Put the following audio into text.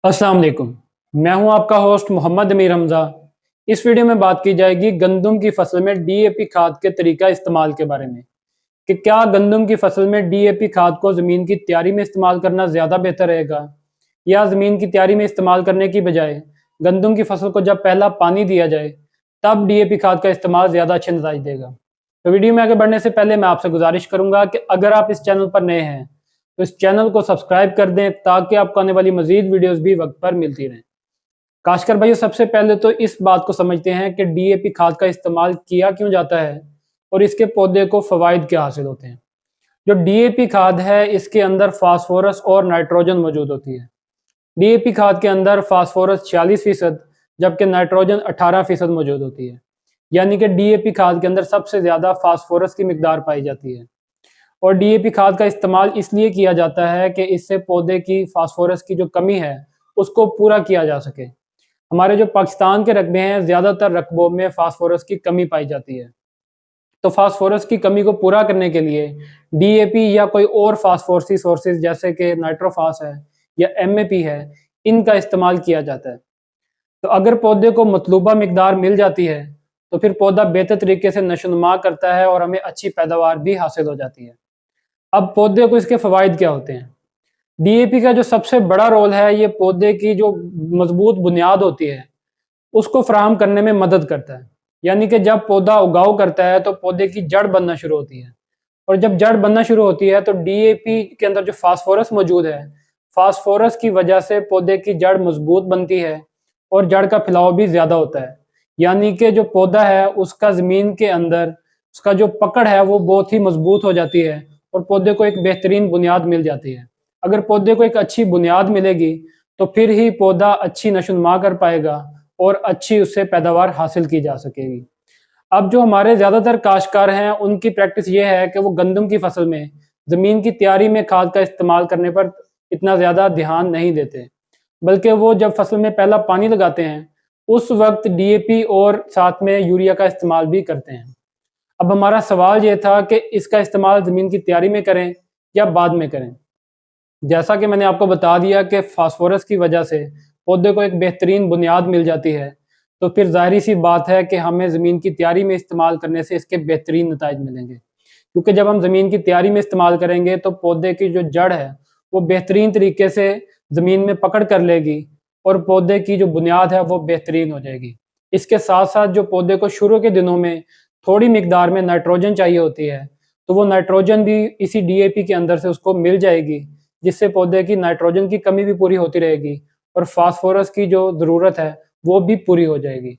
अस्सलाम वालेकुम। मैं हूं आपका होस्ट मोहम्मद अमीर हमजा। इस वीडियो में बात की जाएगी गंदम की फसल में डीएपी खाद के तरीका इस्तेमाल के बारे में कि क्या गंदम की फसल में डीएपी खाद को ज़मीन की तैयारी में इस्तेमाल करना ज़्यादा बेहतर रहेगा या ज़मीन की तैयारी में इस्तेमाल करने की बजाय गंदम की फसल को जब पहला पानी दिया जाए तब डीएपी खाद का इस्तेमाल ज़्यादा अच्छे नतीजे देगा। तो वीडियो में आगे बढ़ने से पहले मैं आपसे गुजारिश करूंगा कि अगर आप इस चैनल पर नए हैं तो इस चैनल को सब्सक्राइब कर दें ताकि आपको आने वाली मजीद वीडियोस भी वक्त पर मिलती रहें। काशकर भाइयों, सबसे पहले तो इस बात को समझते हैं कि डीएपी खाद का इस्तेमाल किया क्यों जाता है और इसके पौधे को फवाइद क्या हासिल होते हैं। जो डीएपी खाद है इसके अंदर फास्फोरस और नाइट्रोजन मौजूद होती है। डीएपी खाद के अंदर फास्फोरस 46% जबकि नाइट्रोजन 18% मौजूद होती है। यानी कि डीएपी खाद के अंदर सबसे ज़्यादा फास्फोरस की मिकदार पाई जाती है और डीएपी खाद का इस्तेमाल इसलिए किया जाता है कि इससे पौधे की फास्फोरस की जो कमी है उसको पूरा किया जा सके। हमारे जो पाकिस्तान के रकबे हैं ज़्यादातर रकबों में फास्फोरस की कमी पाई जाती है, तो फास्फोरस की कमी को पूरा करने के लिए डीएपी या कोई और फास्फोरसी सोर्सेज जैसे कि नाइट्रोफास है या एमएपी है, इनका इस्तेमाल किया जाता है। तो अगर पौधे को मतलूबा मिकदार मिल जाती है तो फिर पौधा बेहतर तरीके से नशोनुमा करता है और हमें अच्छी पैदावार भी हासिल हो जाती है। अब पौधे को इसके फ़वाइद क्या होते हैं? डीएपी का जो सबसे बड़ा रोल है ये पौधे की जो मजबूत बुनियाद होती है उसको फराहम करने में मदद करता है। यानी कि जब पौधा उगाव करता है तो पौधे की जड़ बनना शुरू होती है और जब जड़ बनना शुरू होती है तो डीएपी के अंदर जो फास्फोरस मौजूद है, फास्फोरस की वजह से पौधे की जड़ मजबूत बनती है और जड़ का फैलाव भी ज़्यादा होता है। यानी कि जो पौधा है उसका ज़मीन के अंदर उसका जो पकड़ है वो बहुत ही मजबूत हो जाती है और पौधे को एक बेहतरीन बुनियाद मिल जाती है। अगर पौधे को एक अच्छी बुनियाद मिलेगी तो फिर ही पौधा अच्छी नशोनुमा कर पाएगा और अच्छी उससे पैदावार हासिल की जा सकेगी। अब जो हमारे ज़्यादातर काश्तकार हैं उनकी प्रैक्टिस ये है कि वो गंदम की फसल में ज़मीन की तैयारी में खाद का इस्तेमाल करने पर इतना ज़्यादा ध्यान नहीं देते, बल्कि वो जब फसल में पहला पानी लगाते हैं उस वक्त डीएपी और साथ में यूरिया का इस्तेमाल भी करते हैं। अब हमारा सवाल ये था कि इसका इस्तेमाल ज़मीन की तैयारी में करें या बाद में करें। जैसा कि मैंने आपको बता दिया कि फास्फोरस की वजह से पौधे को एक बेहतरीन बुनियाद मिल जाती है, तो फिर ज़ाहिर सी बात है कि हमें ज़मीन की तैयारी में इस्तेमाल करने से इसके बेहतरीन नताइज मिलेंगे। क्योंकि जब हम ज़मीन की तैयारी में इस्तेमाल करेंगे तो पौधे की जो जड़ है वो बेहतरीन तरीके से ज़मीन में पकड़ कर लेगी और पौधे की जो बुनियाद है वो बेहतरीन हो जाएगी। इसके साथ साथ जो पौधे को शुरू के दिनों में थोड़ी मिकदार में नाइट्रोजन चाहिए होती है, तो वो नाइट्रोजन भी इसी डीएपी के अंदर से उसको मिल जाएगी, जिससे पौधे की नाइट्रोजन की कमी भी पूरी होती रहेगी और फास्फोरस की जो ज़रूरत है वो भी पूरी हो जाएगी।